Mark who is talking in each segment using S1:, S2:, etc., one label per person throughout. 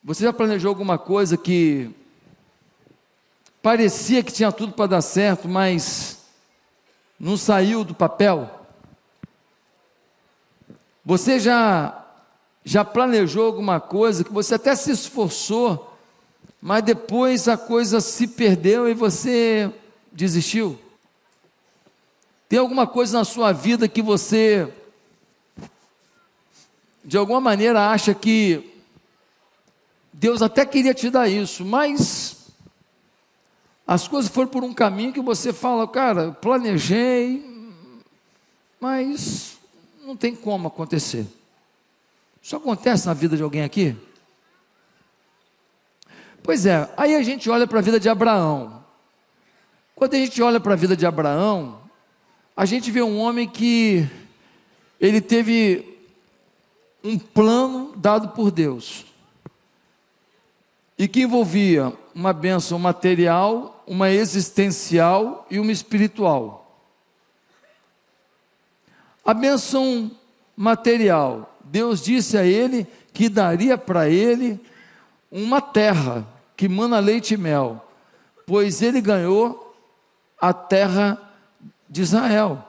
S1: Você já planejou alguma coisa que parecia que tinha tudo para dar certo, mas não saiu do papel? Você já planejou alguma coisa que você até se esforçou, mas depois a coisa se perdeu e você desistiu? Tem alguma coisa na sua vida que você, de alguma maneira, acha que Deus até queria te dar isso, mas as coisas foram por um caminho que você fala, cara, planejei, mas não tem como acontecer. Isso acontece na vida de alguém aqui? Pois é, aí a gente olha para a vida de Abraão. Quando a gente olha para a vida de Abraão, a gente vê um homem que ele teve um plano dado por Deus, e que envolvia uma bênção material, uma existencial e uma espiritual. A bênção material, Deus disse a ele que daria para ele uma terra que mana leite e mel, pois ele ganhou a terra de Israel.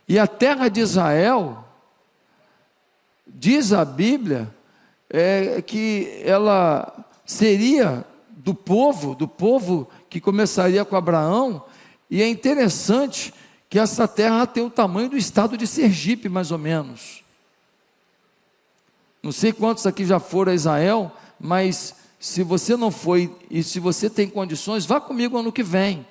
S1: E a terra de Israel, diz a Bíblia, que ela seria do povo que começaria com Abraão, e é interessante que essa terra tem o tamanho do estado de Sergipe, mais ou menos. Não sei quantos aqui já foram a Israel, mas se você não foi, e se você tem condições, vá comigo ano que vem.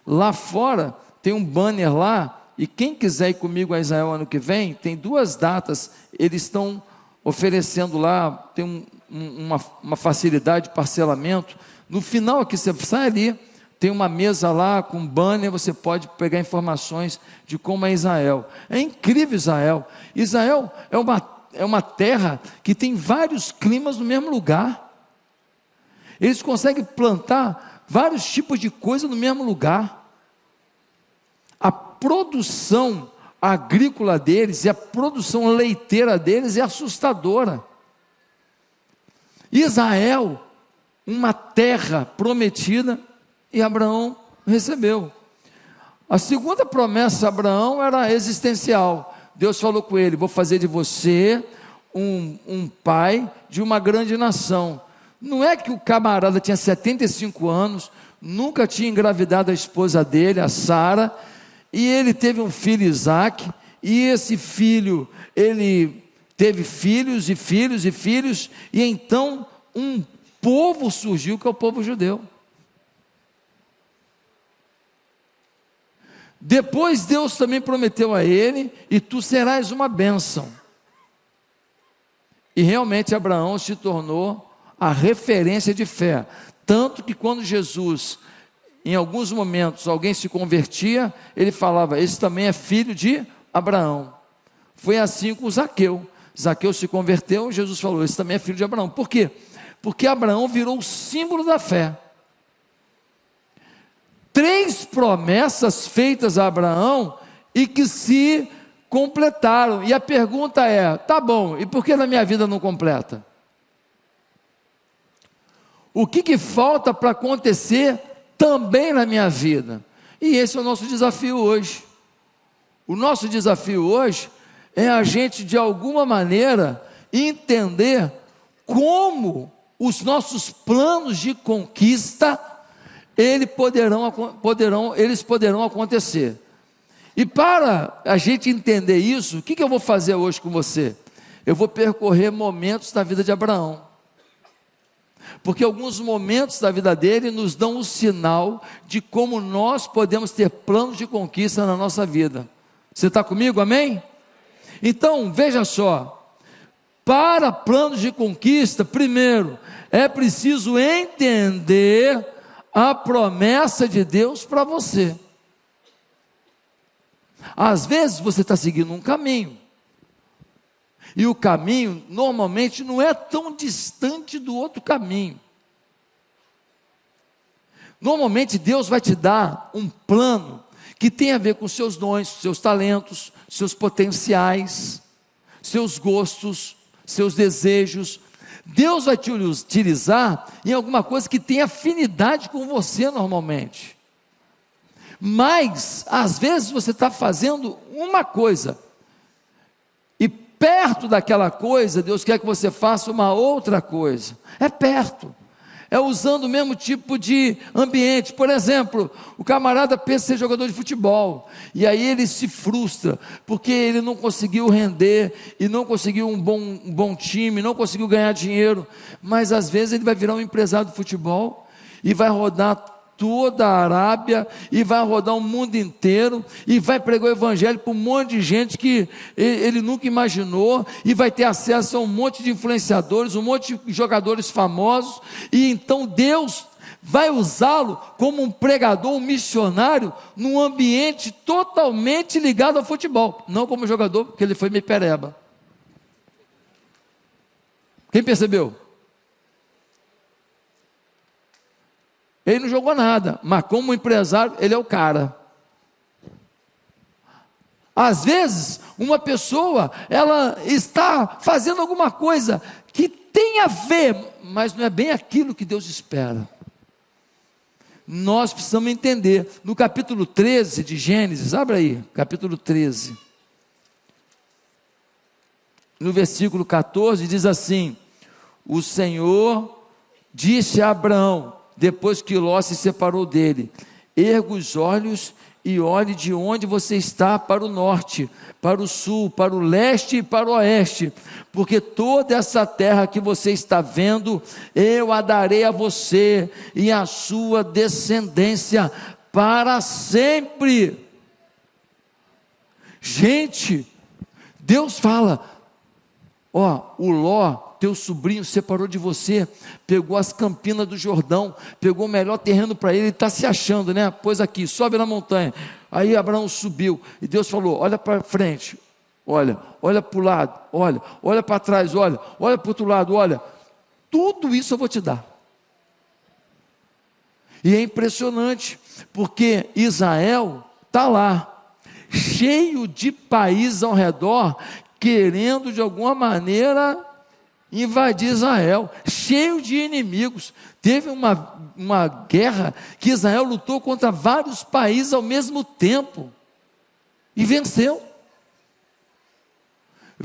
S1: Lá fora, tem um banner lá, e quem quiser ir comigo a Israel ano que vem, tem 2 datas, eles estão oferecendo lá, tem uma facilidade de parcelamento. No final aqui, você sai ali, tem uma mesa lá com banner, você pode pegar informações de como é Israel. É incrível Israel. Israel é uma terra que tem vários climas no mesmo lugar. Eles conseguem plantar vários tipos de coisa no mesmo lugar. A produção agrícola deles e a produção leiteira deles é assustadora. Israel, uma terra prometida, e Abraão recebeu. A segunda promessa a Abraão era existencial. Deus falou com ele: vou fazer de você um pai de uma grande nação. Não é que o camarada tinha 75 anos, nunca tinha engravidado a esposa dele, a Sara, e ele teve um filho, Isaac, e esse filho, ele teve filhos e filhos e filhos, e então um povo surgiu, que é o povo judeu. Depois Deus também prometeu a ele: e tu serás uma bênção. E realmente Abraão se tornou a referência de fé, tanto que quando Jesus, em alguns momentos, alguém se convertia, ele falava: esse também é filho de Abraão. Foi assim com Zaqueu. Zaqueu se converteu, Jesus falou: esse também é filho de Abraão. Por quê? Porque Abraão virou o símbolo da fé. 3 promessas feitas a Abraão e que se completaram. E a pergunta é: tá bom, e por que na minha vida não completa? O que falta para acontecer também na minha vida? E esse é o nosso desafio hoje. O nosso desafio hoje é a gente, de alguma maneira, entender como os nossos planos de conquista, eles poderão acontecer. E para a gente entender isso, o que eu vou fazer hoje com você? Eu vou percorrer momentos da vida de Abraão, porque alguns momentos da vida dele nos dão um sinal de como nós podemos ter planos de conquista na nossa vida. Você está comigo, amém? Então, veja só, para planos de conquista, primeiro, é preciso entender a promessa de Deus para você. Às vezes você está seguindo um caminho, e o caminho normalmente não é tão distante do outro caminho. Normalmente Deus vai te dar um plano que tem a ver com seus dons, seus talentos, seus potenciais, seus gostos, seus desejos. Deus vai te utilizar em alguma coisa que tem afinidade com você normalmente. Mas, às vezes você está fazendo uma coisa, e perto daquela coisa, Deus quer que você faça uma outra coisa. É perto. É usando o mesmo tipo de ambiente. Por exemplo, o camarada pensa ser jogador de futebol, e aí ele se frustra, porque ele não conseguiu render, e não conseguiu um bom time, não conseguiu ganhar dinheiro, mas às vezes ele vai virar um empresário de futebol, e vai rodar toda a Arábia, e vai rodar o mundo inteiro, e vai pregar o evangelho para um monte de gente que ele nunca imaginou, e vai ter acesso a um monte de influenciadores, um monte de jogadores famosos, e então Deus vai usá-lo como um pregador, um missionário, num ambiente totalmente ligado ao futebol, não como jogador, porque ele foi meio pereba. Quem percebeu? Ele não jogou nada, mas como empresário, ele é o cara. Às vezes, uma pessoa, ela está fazendo alguma coisa que tem a ver, mas não é bem aquilo que Deus espera. Nós precisamos entender, no capítulo 13 de Gênesis, abre aí, capítulo 13, no versículo 14, diz assim: o Senhor disse a Abraão, depois que Ló se separou dele: erga os olhos e olhe de onde você está para o norte, para o sul, para o leste e para o oeste, porque toda essa terra que você está vendo, eu a darei a você e a sua descendência para sempre. Gente, Deus fala: ó, o Ló, teu sobrinho, separou de você, pegou as campinas do Jordão, pegou o melhor terreno para ele está se achando, né? Pois aqui, sobe na montanha. Aí Abraão subiu, e Deus falou: olha para frente, olha para o lado, olha para trás, olha para o outro lado, olha, tudo isso eu vou te dar. E é impressionante, porque Israel está lá, cheio de países ao redor, querendo de alguma maneira invadir Israel, cheio de inimigos. Teve uma guerra que Israel lutou contra vários países ao mesmo tempo e venceu.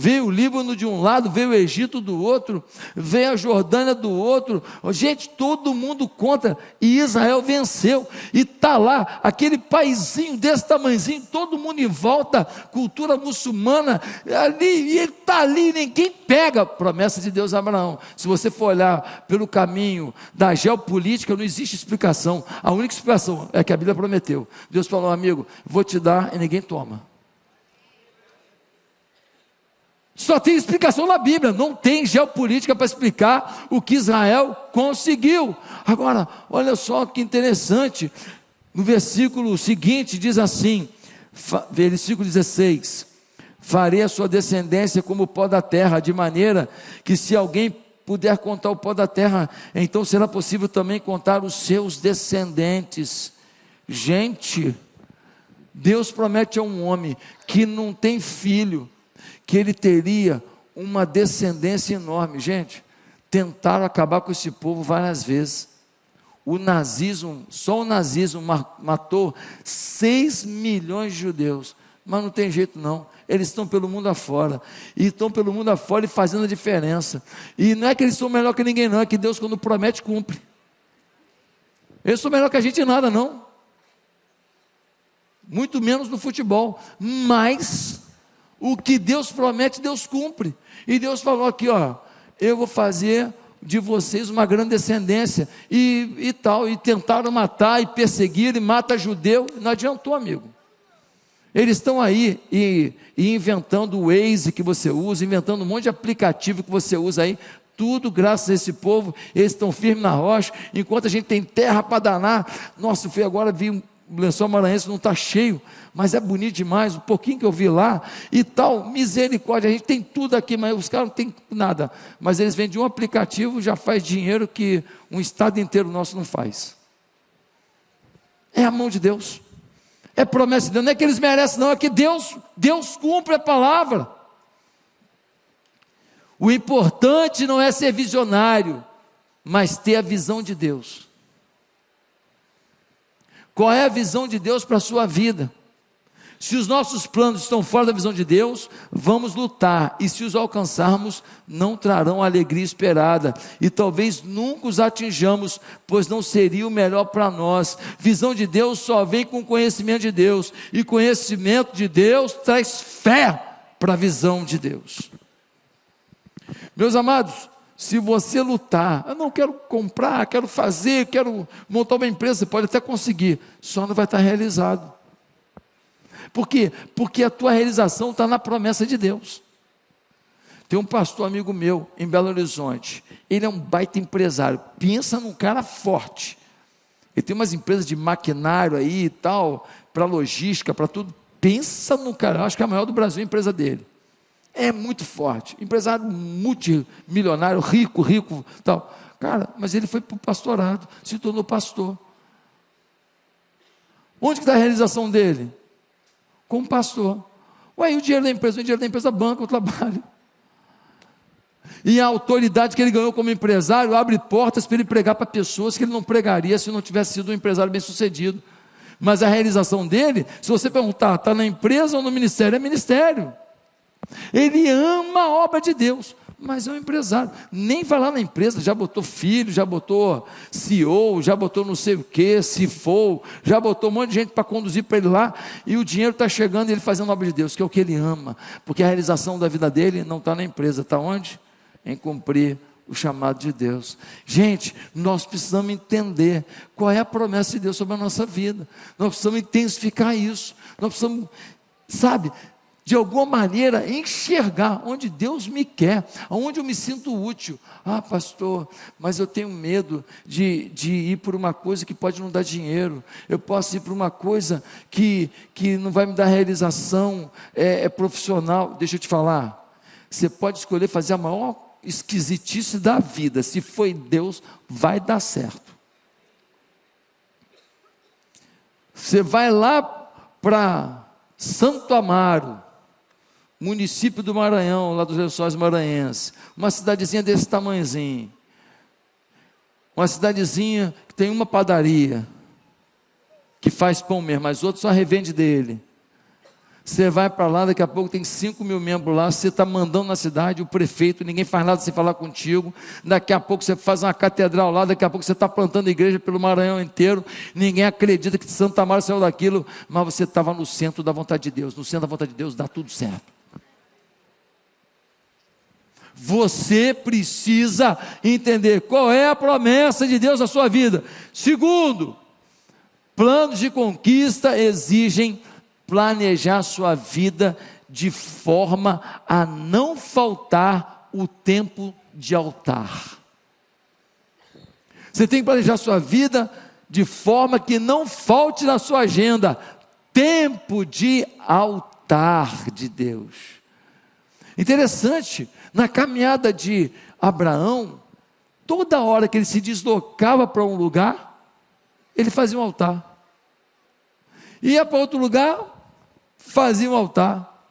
S1: Veio o Líbano de um lado, veio o Egito do outro, veio a Jordânia do outro, gente, todo mundo contra, e Israel venceu, e está lá, aquele paizinho desse tamanhozinho, todo mundo em volta, cultura muçulmana, ali, e ele está ali, ninguém pega. Promessa de Deus a Abraão. Se você for olhar pelo caminho da geopolítica, não existe explicação, a única explicação é que a Bíblia prometeu. Deus falou: amigo, vou te dar e ninguém toma. Só tem explicação na Bíblia, não tem geopolítica para explicar o que Israel conseguiu. Agora, olha só que interessante, no versículo seguinte diz assim, versículo 16: farei a sua descendência como o pó da terra, de maneira que se alguém puder contar o pó da terra, então será possível também contar os seus descendentes. Gente, Deus promete a um homem que não tem filho, que ele teria uma descendência enorme. Gente, tentaram acabar com esse povo várias vezes. O nazismo, só o nazismo matou 6 milhões de judeus, mas não tem jeito não, eles estão pelo mundo afora, e estão pelo mundo afora e fazendo a diferença, e não é que eles são melhor que ninguém não, é que Deus quando promete cumpre. Eles são melhor que a gente em nada não, muito menos no futebol, mas o que Deus promete, Deus cumpre. E Deus falou aqui, ó: eu vou fazer de vocês uma grande descendência, e tal, e tentaram matar, e perseguir, e mata judeu, não adiantou, amigo. Eles estão aí, e inventando o Waze que você usa, inventando um monte de aplicativo que você usa aí, tudo graças a esse povo. Eles estão firmes na rocha, enquanto a gente tem terra para danar. Nossa, eu agora vi o Lençol Maranhense, não está cheio, mas é bonito demais, um pouquinho que eu vi lá, e tal, misericórdia, a gente tem tudo aqui, mas os caras não tem nada, mas eles vendem um aplicativo, já faz dinheiro que um estado inteiro nosso não faz. É a mão de Deus, é promessa de Deus, não é que eles merecem não, é que Deus cumpre a palavra. O importante não é ser visionário, mas ter a visão de Deus. Qual é a visão de Deus para a sua vida? Se os nossos planos estão fora da visão de Deus, vamos lutar, e se os alcançarmos, não trarão a alegria esperada, e talvez nunca os atinjamos, pois não seria o melhor para nós. Visão de Deus só vem com conhecimento de Deus, e conhecimento de Deus traz fé para a visão de Deus. Meus amados, se você lutar, eu não quero comprar, quero fazer, quero montar uma empresa, você pode até conseguir, só não vai estar realizado. Por quê? Porque a tua realização está na promessa de Deus. Tem um pastor amigo meu em Belo Horizonte, ele é um baita empresário, pensa num cara forte, ele tem umas empresas de maquinário aí e tal, para logística, para tudo, pensa num cara, eu acho que é a maior do Brasil a empresa dele, é muito forte, empresário multimilionário, rico, tal, cara, mas ele foi para o pastorado, se tornou pastor. Onde que está a realização dele? Como pastor. Ué, e o dinheiro da empresa? O dinheiro da empresa banca o trabalho. E a autoridade que ele ganhou como empresário abre portas para ele pregar para pessoas que ele não pregaria se não tivesse sido um empresário bem sucedido. Mas a realização dele, se você perguntar, está na empresa ou no ministério? É ministério. Ele ama a obra de Deus, mas é um empresário, nem vai lá na empresa, já botou filho, já botou CEO, já botou não sei o que, CFO, já botou um monte de gente para conduzir para ele lá, e o dinheiro está chegando e ele fazendo a obra de Deus, que é o que ele ama, porque a realização da vida dele não está na empresa, está onde? Em cumprir o chamado de Deus. Gente, nós precisamos entender qual é a promessa de Deus sobre a nossa vida, nós precisamos intensificar isso, nós precisamos, sabe, de alguma maneira enxergar onde Deus me quer, onde eu me sinto útil. Ah, pastor, mas eu tenho medo de ir por uma coisa que pode não dar dinheiro, eu posso ir por uma coisa que não vai me dar realização profissional. Deixa eu te falar, você pode escolher fazer a maior esquisitice da vida, se foi Deus, vai dar certo. Você vai lá para Santo Amaro, município do Maranhão, lá dos Lençóis Maranhenses, uma cidadezinha desse tamanhozinho, uma cidadezinha que tem uma padaria, que faz pão mesmo, mas outro só revende dele. Você vai para lá, daqui a pouco tem 5 mil membros lá, você está mandando na cidade, o prefeito, ninguém faz nada sem falar contigo, daqui a pouco você faz uma catedral lá, daqui a pouco você está plantando igreja pelo Maranhão inteiro, ninguém acredita que Santa Amaro saiu daquilo, mas você estava no centro da vontade de Deus, no centro da vontade de Deus dá tudo certo. Você precisa entender qual é a promessa de Deus na sua vida. Segundo, planos de conquista exigem planejar sua vida de forma a não faltar o tempo de altar. Você tem que planejar sua vida de forma que não falte na sua agenda tempo de altar de Deus. Interessante, na caminhada de Abraão, toda hora que ele se deslocava para um lugar, ele fazia um altar. Ia para outro lugar, fazia um altar.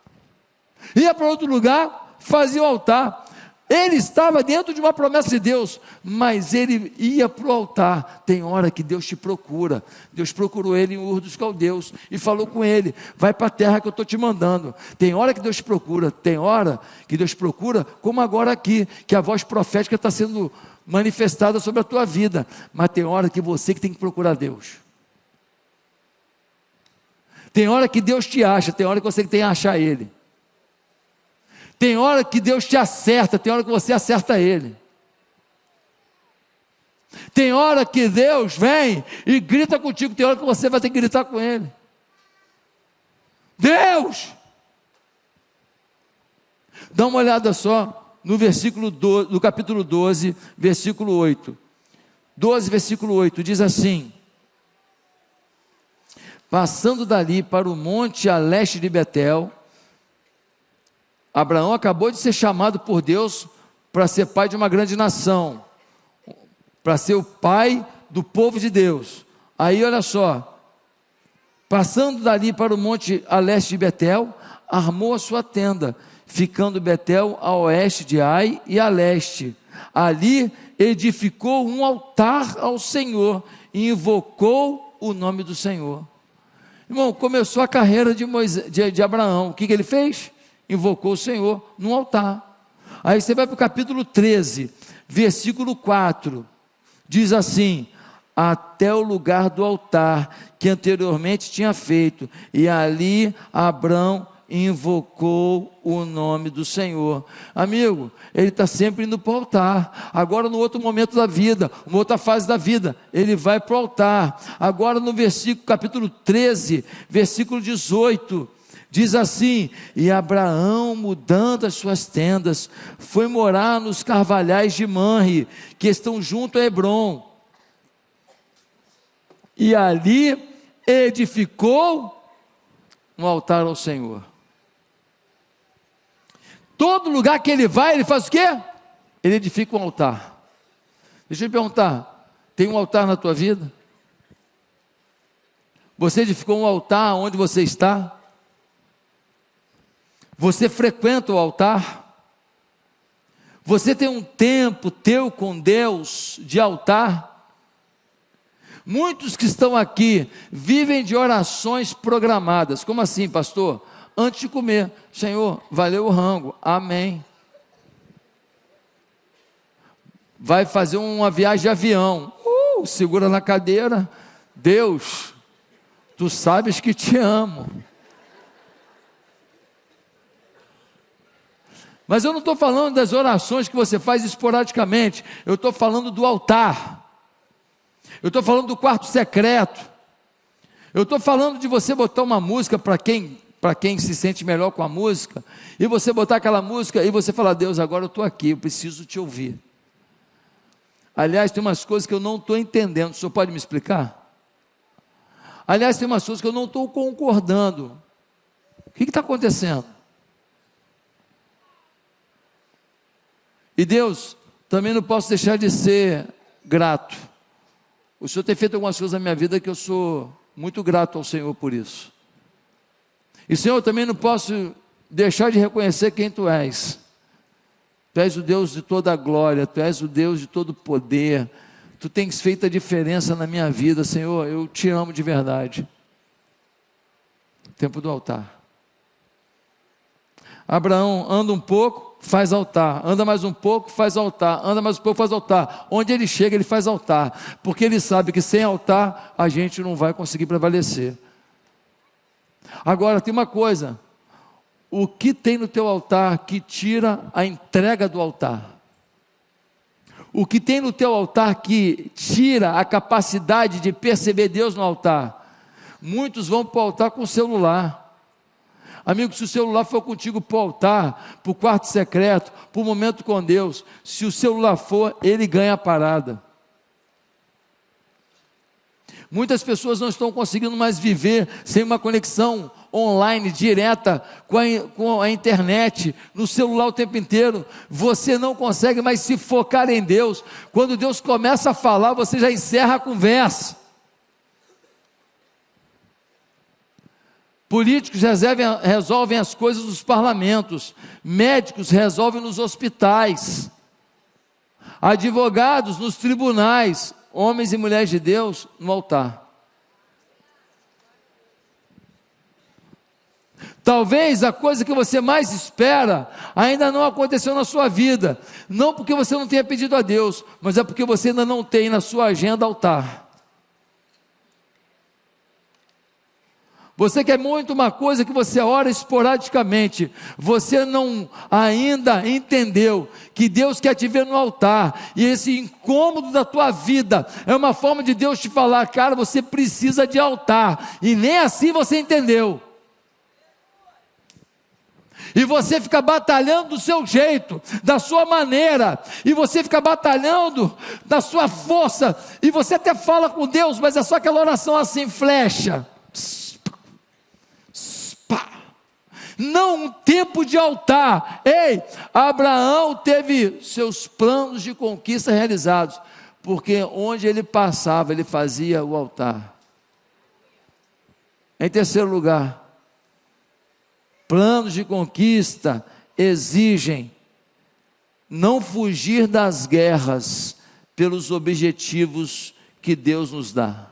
S1: Ia para outro lugar, fazia um altar. Ele estava dentro de uma promessa de Deus, mas ele ia para o altar. Tem hora que Deus te procura. Deus procurou ele em Ur dos Caldeus e falou com ele: vai para a terra que eu estou te mandando. Tem hora que Deus te procura, tem hora que Deus procura, como agora aqui, que a voz profética está sendo manifestada sobre a tua vida, mas tem hora que você que tem que procurar Deus. Tem hora que Deus te acha, tem hora que você tem que achar Ele. Tem hora que Deus te acerta, tem hora que você acerta Ele. Tem hora que Deus vem e grita contigo, tem hora que você vai ter que gritar com Ele. Deus! Dá uma olhada só no versículo 12, no capítulo 12, versículo 8. 12, versículo 8, diz assim: passando dali para o monte a leste de Betel, Abraão acabou de ser chamado por Deus para ser pai de uma grande nação, para ser o pai do povo de Deus. Aí olha só, passando dali para o monte a leste de Betel, armou a sua tenda ficando Betel a oeste de Ai e a leste. Ali edificou um altar ao Senhor e invocou o nome do Senhor. Irmão, começou a carreira de Abraão. O que ele fez? Invocou o Senhor num altar. Aí você vai para o capítulo 13, versículo 4. Diz assim: até o lugar do altar que anteriormente tinha feito, e ali Abrão invocou o nome do Senhor. Amigo, ele está sempre indo para o altar. Agora no outro momento da vida, uma outra fase da vida, ele vai para o altar. Agora no capítulo 13, versículo 18, diz assim: e Abraão, mudando as suas tendas, foi morar nos carvalhais de Manre, que estão junto a Hebrom, e ali edificou um altar ao Senhor. Todo lugar que ele vai, ele faz o quê? Ele edifica um altar. Deixa eu te perguntar, tem um altar na tua vida? Você edificou um altar onde você está? Você frequenta o altar? Você tem um tempo teu com Deus de altar? Muitos que estão aqui vivem de orações programadas. Como assim, pastor? Antes de comer: Senhor, valeu o rango, amém. Vai fazer uma viagem de avião, segura na cadeira: Deus, tu sabes que te amo. Mas eu não estou falando das orações que você faz esporadicamente, eu estou falando do altar, eu estou falando do quarto secreto, eu estou falando de você botar uma música para quem se sente melhor com a música, e você botar aquela música e você falar: Deus, agora eu estou aqui, eu preciso te ouvir. Aliás, tem umas coisas que eu não estou entendendo, o senhor pode me explicar? Aliás, tem umas coisas que eu não estou concordando. O que está acontecendo? E Deus, também não posso deixar de ser grato. O Senhor tem feito algumas coisas na minha vida que eu sou muito grato ao Senhor por isso. E Senhor, eu também não posso deixar de reconhecer quem Tu és. Tu és o Deus de toda a glória, Tu és o Deus de todo poder. Tu tens feito a diferença na minha vida, Senhor, eu te amo de verdade. Tempo do altar. Abraão anda um pouco, faz altar, anda mais um pouco, faz altar, anda mais um pouco, faz altar. Onde ele chega, ele faz altar, porque ele sabe que sem altar a gente não vai conseguir prevalecer. Agora tem uma coisa: o que tem no teu altar que tira a entrega do altar? O que tem no teu altar que tira a capacidade de perceber Deus no altar? Muitos vão para o altar com o celular. Amigo, se o celular for contigo para o altar, para o quarto secreto, para o momento com Deus, se o celular for, ele ganha a parada. Muitas pessoas não estão conseguindo mais viver sem uma conexão online, direta, com a internet, no celular o tempo inteiro. Você não consegue mais se focar em Deus. Quando Deus começa a falar, você já encerra a conversa. Políticos resolvem as coisas nos parlamentos, médicos resolvem nos hospitais, advogados nos tribunais, homens e mulheres de Deus no altar. Talvez a coisa que você mais espera ainda não aconteceu na sua vida, não porque você não tenha pedido a Deus, mas é porque você ainda não tem na sua agenda altar. Você quer muito uma coisa que você ora esporadicamente, você não ainda entendeu que Deus quer te ver no altar, e esse incômodo da tua vida é uma forma de Deus te falar: cara, você precisa de altar, e nem assim você entendeu. E você fica batalhando do seu jeito, da sua maneira, e você fica batalhando da sua força, e você até fala com Deus, mas é só aquela oração assim, flecha. Não um tempo de altar. Ei, Abraão teve seus planos de conquista realizados, porque onde ele passava, ele fazia o altar. Em terceiro lugar, planos de conquista exigem não fugir das guerras pelos objetivos que Deus nos dá.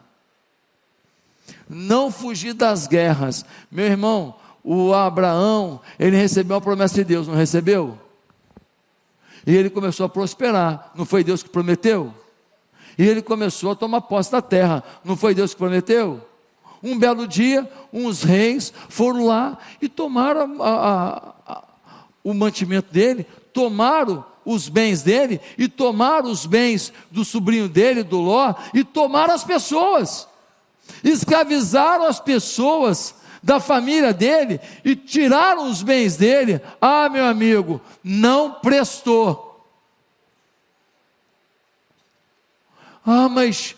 S1: Não fugir das guerras. Meu irmão, o Abraão, ele recebeu a promessa de Deus, não recebeu? E ele começou a prosperar, não foi Deus que prometeu? E ele começou a tomar posse da terra, não foi Deus que prometeu? Um belo dia, uns reis foram lá e tomaram o mantimento dele, tomaram os bens dele, e tomaram os bens do sobrinho dele, do Ló, e tomaram as pessoas, escravizaram as pessoas da família dele, e tiraram os bens dele. Ah, meu amigo, não prestou. Ah, mas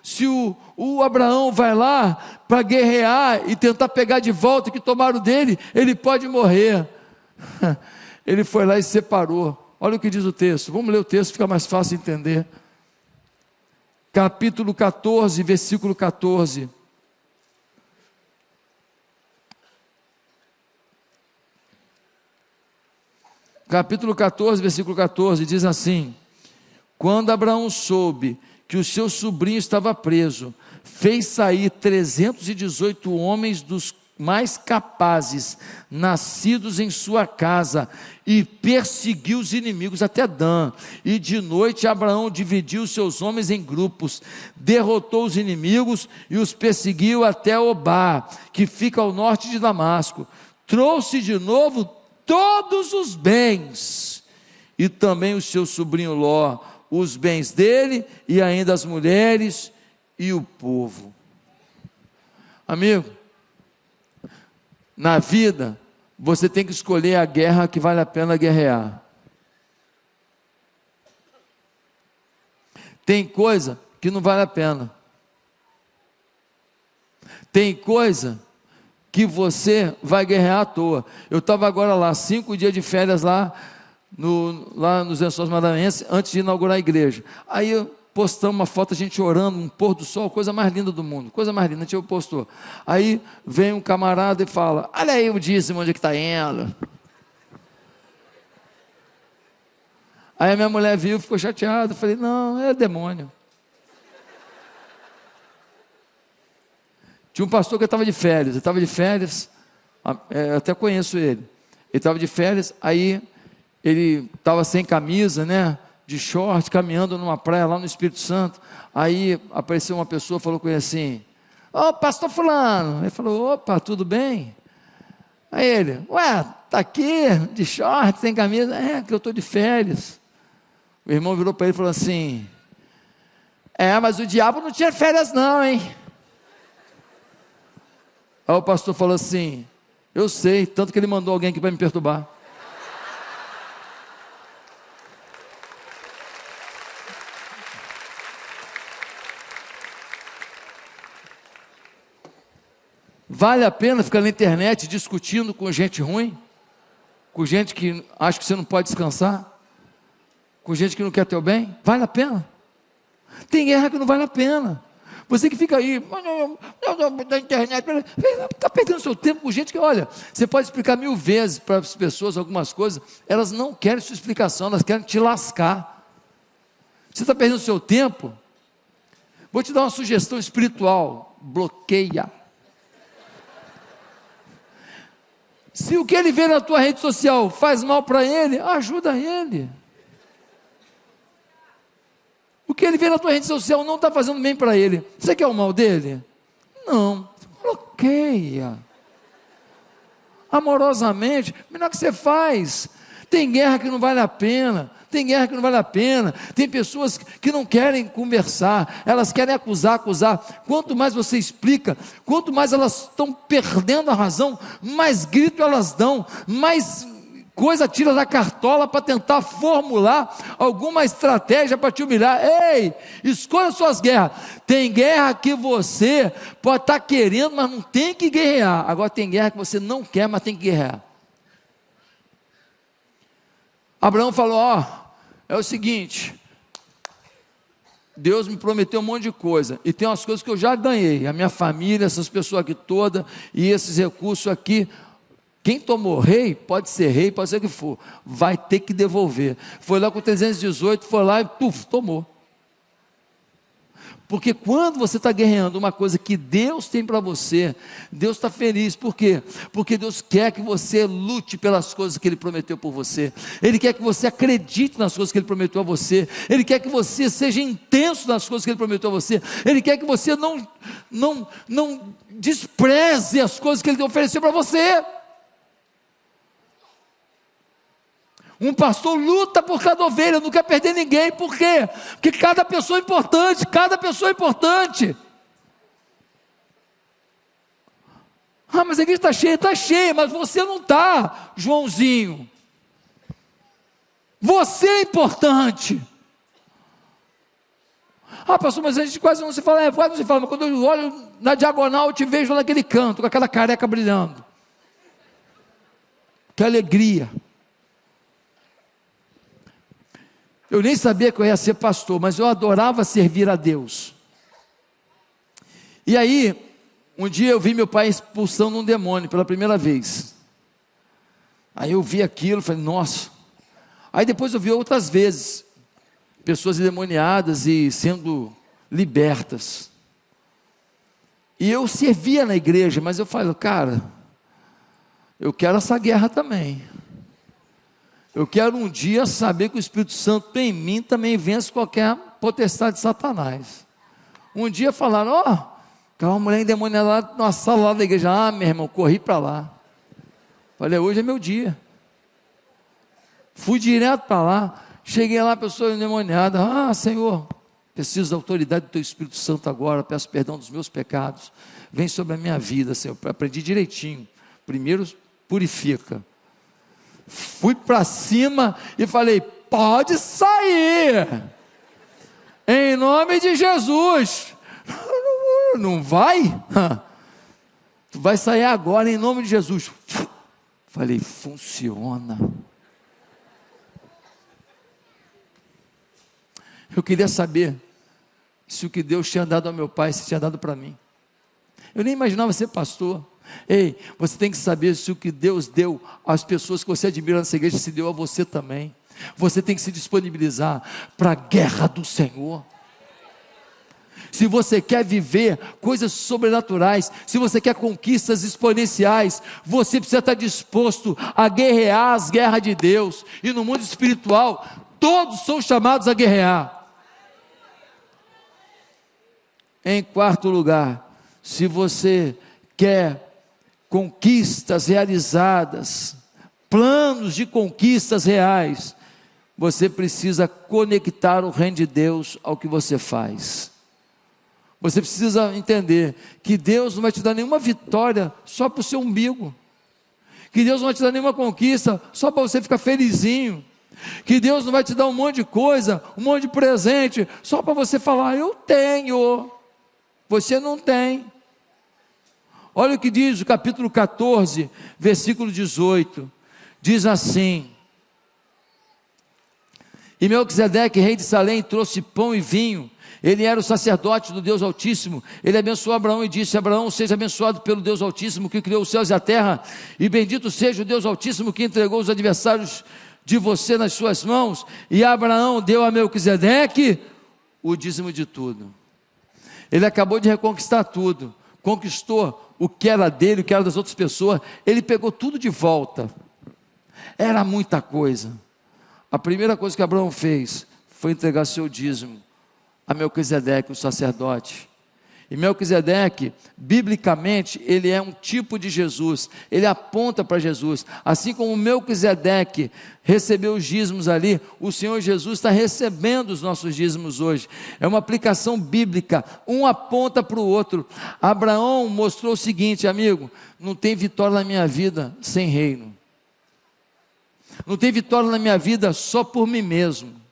S1: se o Abraão vai lá para guerrear e tentar pegar de volta o que tomaram dele, ele pode morrer. Ele foi lá e separou. Olha o que diz o texto, vamos ler o texto, fica mais fácil entender. Capítulo 14, versículo 14. Capítulo 14, versículo 14, diz assim: quando Abraão soube que o seu sobrinho estava preso, fez sair 318 homens dos mais capazes, nascidos em sua casa, e perseguiu os inimigos até Dan. E de noite Abraão dividiu seus homens em grupos, derrotou os inimigos e os perseguiu até Obá, que fica ao norte de Damasco. Trouxe de novo todos os bens, e também o seu sobrinho Ló, os bens dele, e ainda as mulheres e o povo. Amigo, na vida, você tem que escolher a guerra que vale a pena guerrear. Tem coisa que não vale a pena. Tem coisa que você vai guerrear à toa. Eu estava agora lá, 5 dias de férias lá nos Lençóis Maranhenses, antes de inaugurar a igreja. Aí eu postamos uma foto, a gente orando, um pôr do sol, coisa mais linda do mundo, coisa mais linda, a gente postou. Aí vem um camarada e fala: olha aí o dízimo, onde é que está indo? Aí a minha mulher viu, ficou chateada, eu falei: não, é demônio. Tinha um pastor que estava de férias, eu até conheço ele, ele estava de férias, aí ele estava sem camisa, né, de short, caminhando numa praia lá no Espírito Santo. Aí apareceu uma pessoa, falou com ele assim: ô, pastor fulano. Ele falou: opa, tudo bem? Aí ele: ué, está aqui de short, sem camisa? É, que eu estou de férias. O irmão virou para ele e falou assim: mas o diabo não tinha férias não, hein? Aí o pastor falou assim: eu sei, tanto que ele mandou alguém aqui para me perturbar. Vale a pena ficar na internet discutindo com gente ruim? Com gente que acha que você não pode descansar? Com gente que não quer teu bem? Vale a pena? Tem guerra que não vale a pena. Você que fica aí na internet, está perdendo seu tempo com gente que, olha, você pode explicar 1000 vezes para as pessoas algumas coisas, elas não querem sua explicação, elas querem te lascar. Você está perdendo seu tempo? Vou te dar uma sugestão espiritual: bloqueia. Se o que ele vê na tua rede social faz mal para ele, ajuda ele. O que ele vê na tua rede social não está fazendo bem para ele, você quer o mal dele? Não, bloqueia. Amorosamente, melhor que você faz. Tem guerra que não vale a pena. Tem guerra que não vale a pena. Tem pessoas que não querem conversar, elas querem acusar. Quanto mais você explica, quanto mais elas estão perdendo a razão, mais grito elas dão, mais coisa tira da cartola para tentar formular alguma estratégia para te humilhar. Ei, escolha suas guerras. Tem guerra que você pode estar querendo, mas não tem que guerrear. Agora tem guerra que você não quer, mas tem que guerrear. Abraão falou: é o seguinte, Deus me prometeu um monte de coisa, e tem umas coisas que eu já ganhei, a minha família, essas pessoas aqui todas, e esses recursos aqui, Quem tomou rei, pode ser o que for, vai ter que devolver. Foi lá com 318, foi lá e puf, tomou. Porque quando você está guerreando uma coisa que Deus tem para você, Deus está feliz. Por quê? Porque Deus quer que você lute pelas coisas que Ele prometeu por você. Ele quer que você acredite nas coisas que Ele prometeu a você. Ele quer que você seja intenso nas coisas que Ele prometeu a você. Ele quer que você não despreze as coisas que Ele ofereceu para você. Um pastor luta por cada ovelha, não quer perder ninguém. Por quê? Porque cada pessoa é importante, Ah, mas a igreja está cheia, mas você não está, Joãozinho. Você é importante. Ah, pastor, mas a gente quase não se fala, quase não se fala, mas quando eu olho na diagonal, eu te vejo naquele canto, com aquela careca brilhando. Que alegria. Eu nem sabia que eu ia ser pastor, mas eu adorava servir a Deus. E aí, um dia eu vi meu pai expulsando um demônio pela primeira vez. Aí eu vi aquilo, falei, nossa. Aí depois eu vi outras vezes, pessoas endemoniadas e sendo libertas. E eu servia na igreja, mas eu falei, cara, eu quero essa guerra também. Eu quero um dia saber que o Espírito Santo em mim também vence qualquer potestade de Satanás. Um dia falaram, aquela uma mulher endemoniada lá na sala lá da igreja. Ah, meu irmão, corri para lá. Falei, hoje é meu dia. Fui direto para lá. Cheguei lá, a pessoa endemoniada. Ah, Senhor, preciso da autoridade do Teu Espírito Santo agora. Peço perdão dos meus pecados. Vem sobre a minha vida, Senhor. Aprendi direitinho. Primeiro, purifica. Fui para cima e falei, pode sair, em nome de Jesus. Não vai? Tu vai sair agora em nome de Jesus. Falei, funciona. Eu queria saber se o que Deus tinha dado ao meu pai, se tinha dado para mim. Eu nem imaginava ser pastor. Ei, você tem que saber se o que Deus deu às pessoas que você admira nessa igreja, se deu a você também. Você tem que se disponibilizar para a guerra do Senhor. Se você quer viver coisas sobrenaturais, se você quer conquistas exponenciais, você precisa estar disposto a guerrear as guerras de Deus. E no mundo espiritual, todos são chamados a guerrear. Em quarto lugar, se você quer conquistas realizadas, planos de conquistas reais, você precisa conectar o reino de Deus ao que você faz. Você precisa entender que Deus não vai te dar nenhuma vitória só para o seu umbigo, que Deus não vai te dar nenhuma conquista só para você ficar felizinho, que Deus não vai te dar um monte de coisa, um monte de presente, só para você falar, eu tenho, você não tem. Olha o que diz o capítulo 14, versículo 18, diz assim, e Melquisedeque, rei de Salém, trouxe pão e vinho, ele era o sacerdote do Deus Altíssimo, ele abençoou Abraão e disse, Abraão, seja abençoado pelo Deus Altíssimo, que criou os céus e a terra, e bendito seja o Deus Altíssimo, que entregou os adversários de você nas suas mãos, e Abraão deu a Melquisedeque o dízimo de tudo. Ele acabou de reconquistar tudo, conquistou o que era dele, o que era das outras pessoas, ele pegou tudo de volta, era muita coisa. A primeira coisa que Abraão fez, foi entregar seu dízimo, a Melquisedeque, o sacerdote. E Melquisedeque, biblicamente, ele é um tipo de Jesus, ele aponta para Jesus, assim como Melquisedeque recebeu os dízimos ali, o Senhor Jesus está recebendo os nossos dízimos hoje, é uma aplicação bíblica, um aponta para o outro. Abraão mostrou o seguinte, amigo, não tem vitória na minha vida sem reino, não tem vitória na minha vida só por mim mesmo,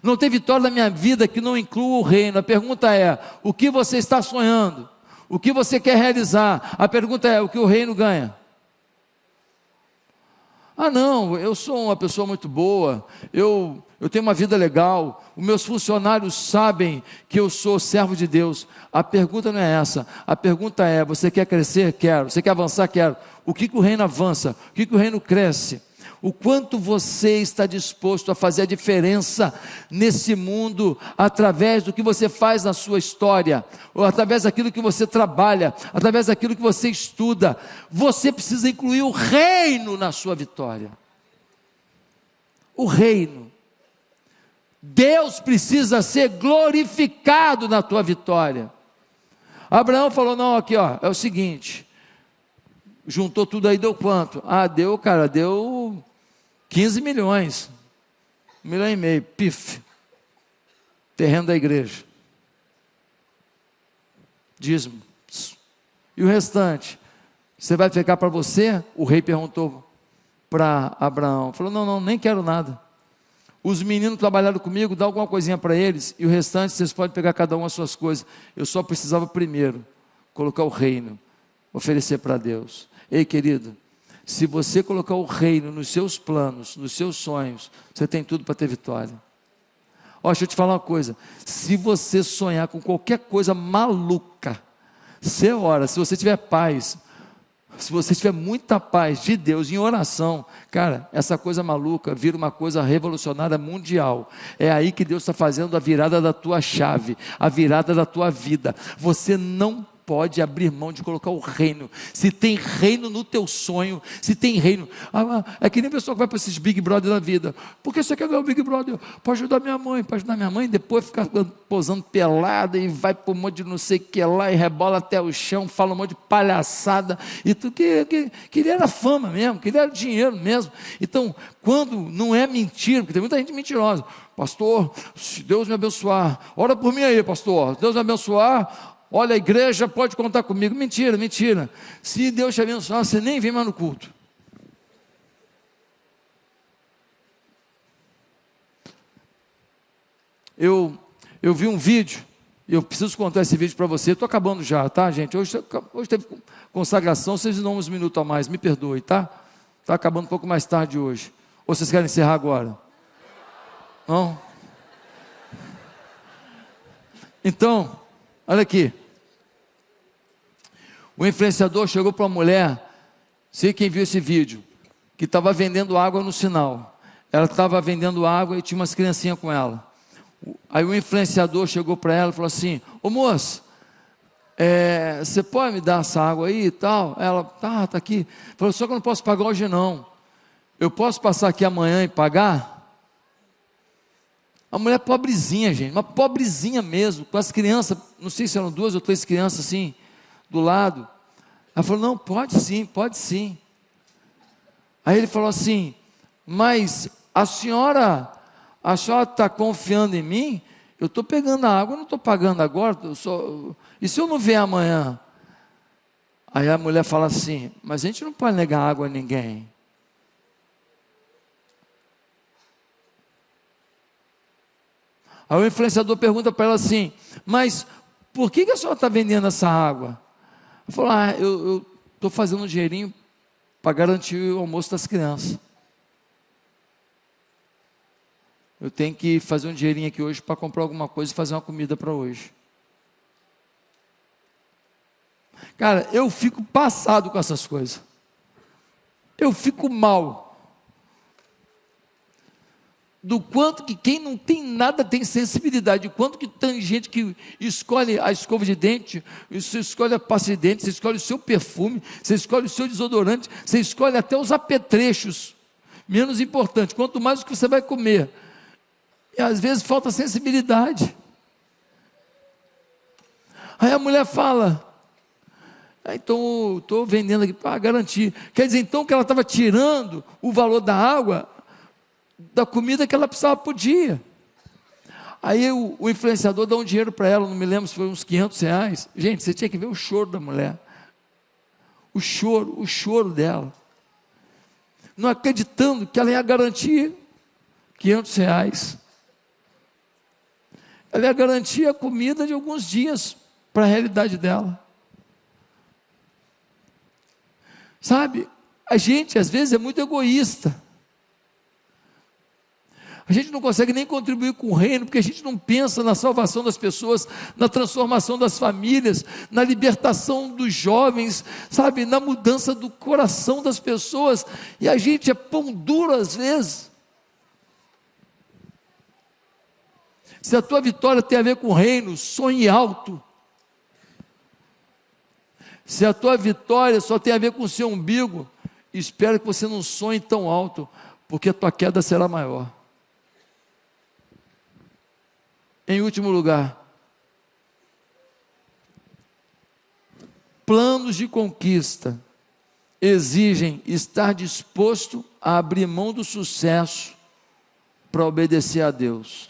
S1: não tem vitória na minha vida que não inclua o reino. A pergunta é, o que você está sonhando? O que você quer realizar? A pergunta é, o que o reino ganha? Ah não, eu sou uma pessoa muito boa, eu eu tenho uma vida legal, os meus funcionários sabem que eu sou servo de Deus. A pergunta não é essa, a pergunta é: você quer crescer? Quero. Você quer avançar? Quero. O que o reino avança? O que o reino cresce? O quanto você está disposto a fazer a diferença nesse mundo, através do que você faz na sua história, ou através daquilo que você trabalha, através daquilo que você estuda. Você precisa incluir o reino na sua vitória. O reino. Deus precisa ser glorificado na tua vitória. Abraão falou: não, aqui ó, é o seguinte, juntou tudo aí, deu quanto? Deu, cara, deu 15 milhões, 1,5 milhão, pif, terreno da igreja, dízimo, e o restante, você vai ficar para você? O rei perguntou para Abraão, falou: não, nem quero nada, os meninos trabalharam comigo, dá alguma coisinha para eles, e o restante vocês podem pegar cada um as suas coisas, eu só precisava primeiro, colocar o reino, oferecer para Deus. Ei, querido, se você colocar o reino nos seus planos, nos seus sonhos, você tem tudo para ter vitória. Deixa eu te falar uma coisa, se você sonhar com qualquer coisa maluca, você ora, se você tiver paz, se você tiver muita paz de Deus em oração, cara, essa coisa maluca vira uma coisa revolucionária mundial. É aí que Deus está fazendo a virada da tua chave, a virada da tua vida. Você não pode abrir mão de colocar o reino. Se tem reino no teu sonho, se tem reino, é que nem pessoa que vai para esses Big Brother da vida. Por que você quer ganhar o Big Brother? Para ajudar minha mãe, depois fica posando pelada e vai para um monte de não sei o que lá e rebola até o chão, fala um monte de palhaçada, e tu queria era fama mesmo, queria era dinheiro mesmo. Então, quando não é mentira, porque tem muita gente mentirosa: pastor, se Deus me abençoar, ora por mim aí, pastor, Deus me abençoar, olha, a igreja pode contar comigo. Mentira. Se Deus te abençoar, você nem vem mais no culto. Eu vi um vídeo, e eu preciso contar esse vídeo para você. Estou acabando já, tá, gente? Hoje teve consagração, vocês dão uns minutos a mais, me perdoe, tá? Está acabando um pouco mais tarde hoje. Ou vocês querem encerrar agora? Não? Então, olha aqui, o influenciador chegou para uma mulher, sei quem viu esse vídeo, que estava vendendo água no sinal. Ela estava vendendo água e tinha umas criancinhas com ela. Aí o influenciador chegou para ela e falou assim: ô moça, você pode me dar essa água aí e tal? Ela, tá aqui. Falou: só que eu não posso pagar hoje não, eu posso passar aqui amanhã e pagar? A mulher pobrezinha, gente, uma pobrezinha mesmo, com as crianças, não sei se eram 2 ou 3 crianças assim, do lado. Ela falou: não, pode sim. Aí ele falou assim: mas a senhora está confiando em mim? Eu estou pegando a água, eu não estou pagando agora, e se eu não vier amanhã? Aí a mulher fala assim: mas a gente não pode negar água a ninguém. Aí o influenciador pergunta para ela assim: mas por que a senhora está vendendo essa água? Ela falou: eu estou fazendo um dinheirinho para garantir o almoço das crianças. Eu tenho que fazer um dinheirinho aqui hoje para comprar alguma coisa e fazer uma comida para hoje. Cara, eu fico passado com essas coisas. Eu fico mal. Do quanto que quem não tem nada tem sensibilidade, do quanto que tem gente que escolhe a escova de dente, você escolhe a pasta de dente, você escolhe o seu perfume, você escolhe o seu desodorante, você escolhe até os apetrechos, menos importante, quanto mais o que você vai comer. E às vezes falta sensibilidade. Aí a mulher fala: então estou vendendo aqui para garantir. Quer dizer então que ela estava tirando o valor da água da comida que ela precisava por dia. Aí o influenciador dá um dinheiro para ela, não me lembro se foi uns R$500. Gente, você tinha que ver o choro da mulher. O choro dela. Não acreditando que ela ia garantir R$500. Ela ia garantir a comida de alguns dias para a realidade dela. Sabe, a gente às vezes é muito egoísta. A gente não consegue nem contribuir com o reino, porque a gente não pensa na salvação das pessoas, na transformação das famílias, na libertação dos jovens, sabe, na mudança do coração das pessoas, e a gente é pão duro às vezes. Se a tua vitória tem a ver com o reino, sonhe alto. Se a tua vitória só tem a ver com o seu umbigo, espero que você não sonhe tão alto, porque a tua queda será maior. Em último lugar, planos de conquista exigem estar disposto a abrir mão do sucesso para obedecer a Deus.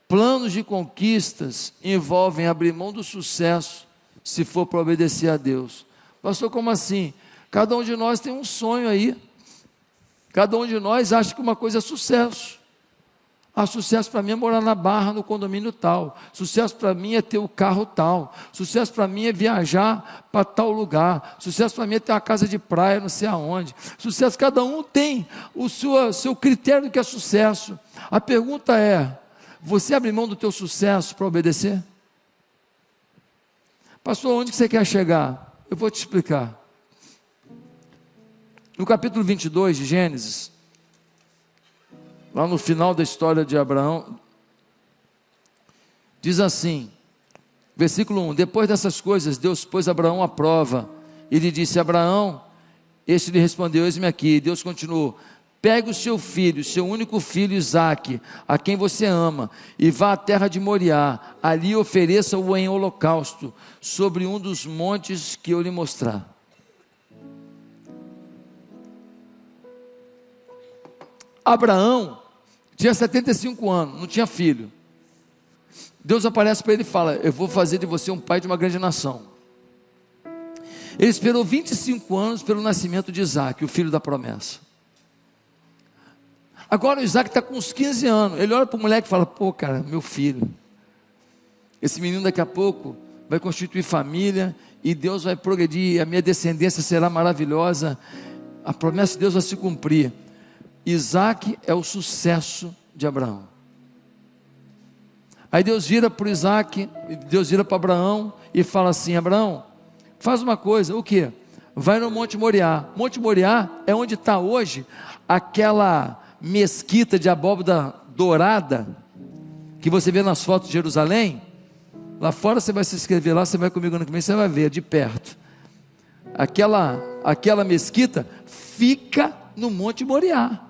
S1: Planos de conquistas envolvem abrir mão do sucesso se for para obedecer a Deus. Pastor, como assim? Cada um de nós tem um sonho aí. Cada um de nós acha que uma coisa é sucesso. Sucesso para mim é morar na Barra, no condomínio tal. Sucesso para mim é ter o carro tal. Sucesso para mim é viajar para tal lugar. Sucesso para mim é ter uma casa de praia, não sei aonde. Sucesso, cada um tem o seu critério do que é sucesso. A pergunta é: você abre mão do teu sucesso para obedecer? Pastor, onde que você quer chegar? Eu vou te explicar. No capítulo 22 de Gênesis, lá no final da história de Abraão, diz assim, versículo 1: depois dessas coisas, Deus pôs Abraão à prova, e lhe disse: Abraão, este lhe respondeu: eis-me aqui. E Deus continuou: pegue o seu filho, seu único filho Isaque, a quem você ama, e vá à terra de Moriá, ali ofereça-o em holocausto, sobre um dos montes que eu lhe mostrar. Abraão tinha 75 anos, não tinha filho. Deus aparece para ele e fala: eu vou fazer de você um pai de uma grande nação. Ele esperou 25 anos pelo nascimento de Isaque, o filho da promessa. Agora o Isaque está com uns 15 anos. Ele olha para o moleque e fala: pô, cara, meu filho, esse menino daqui a pouco vai constituir família, e Deus vai progredir, a minha descendência será maravilhosa, a promessa de Deus vai se cumprir. Isaque é o sucesso de Abraão. Aí Deus vira para o Isaque, Deus vira para Abraão e fala assim: Abraão, faz uma coisa. O que? Vai no Monte Moriá. Monte Moriá é onde está hoje aquela mesquita de abóbora dourada que você vê nas fotos de Jerusalém. Lá fora você vai se inscrever lá, você vai comigo no começo, você vai ver de perto. Aquela mesquita fica no Monte Moriá.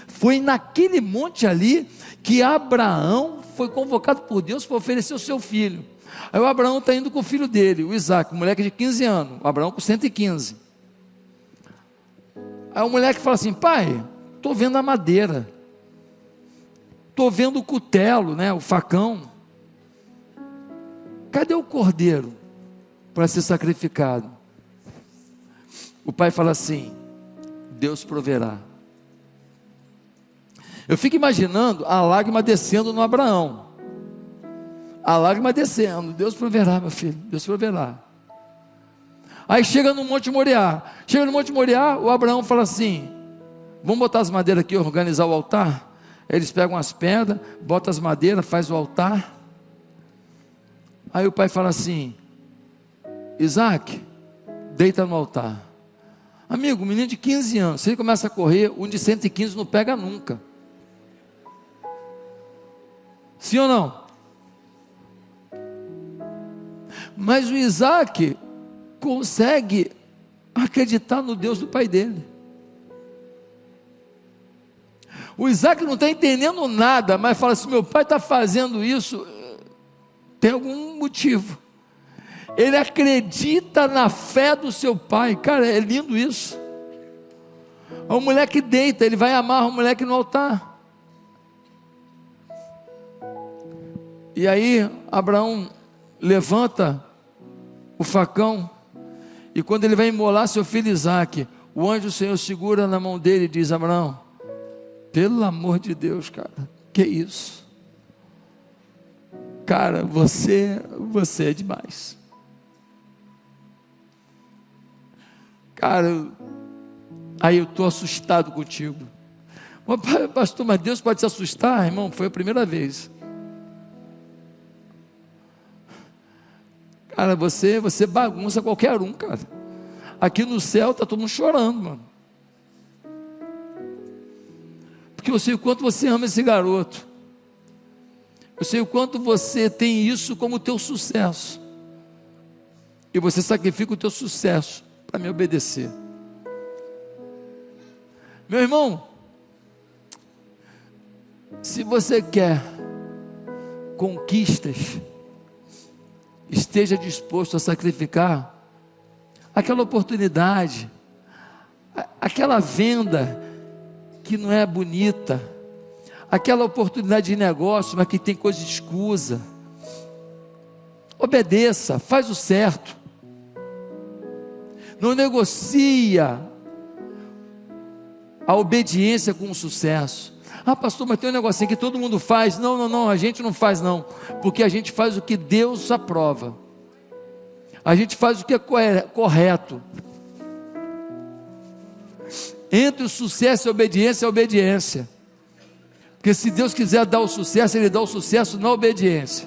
S1: Foi naquele monte ali que Abraão foi convocado por Deus para oferecer o seu filho. Aí o Abraão está indo com o filho dele, o Isaque, um moleque de 15 anos, o Abraão com 115. Aí o moleque fala assim: pai, estou vendo a madeira, estou vendo o cutelo, né, o facão, cadê o cordeiro para ser sacrificado? O pai fala assim: Deus proverá. Eu fico imaginando a lágrima descendo no Abraão, a lágrima descendo: Deus proverá, meu filho, Deus proverá. Aí chega no Monte Moriá, o Abraão fala assim: vamos botar as madeiras aqui, organizar o altar. Eles pegam as pedras, botam as madeiras, faz o altar. Aí o pai fala assim: Isaque, deita no altar. Amigo, um menino de 15 anos, se ele começa a correr, um de 115 não pega nunca. Sim ou não? Mas o Isaque consegue acreditar no Deus do pai dele. O Isaque não está entendendo nada, mas fala assim: meu pai está fazendo isso, tem algum motivo. Ele acredita na fé do seu pai. Cara, é lindo isso. O moleque deita, ele vai amarrar o moleque no altar. E aí Abraão levanta o facão, e quando ele vai imolar seu filho Isaque, o anjo do Senhor segura na mão dele e diz: Abraão, pelo amor de Deus, cara, que isso? Cara, você é demais. Cara, aí eu estou assustado contigo, Pastor, mas Deus pode se assustar, irmão? Foi a primeira vez. Cara, você bagunça qualquer um, cara. Aqui no céu está todo mundo chorando, mano. Porque eu sei o quanto você ama esse garoto. Eu sei o quanto você tem isso como teu sucesso. E você sacrifica o teu sucesso para me obedecer. Meu irmão, se você quer conquistas, esteja disposto a sacrificar aquela oportunidade, aquela venda que não é bonita, aquela oportunidade de negócio, mas que tem coisa escusa. Obedeça, faz o certo. Não negocia a obediência com o sucesso. Ah, pastor, mas tem um negocinho que todo mundo faz. Não, a gente não faz não, porque a gente faz o que Deus aprova. A gente faz o que é correto. Entre o sucesso e a obediência, é a obediência. Porque se Deus quiser dar o sucesso, Ele dá o sucesso na obediência.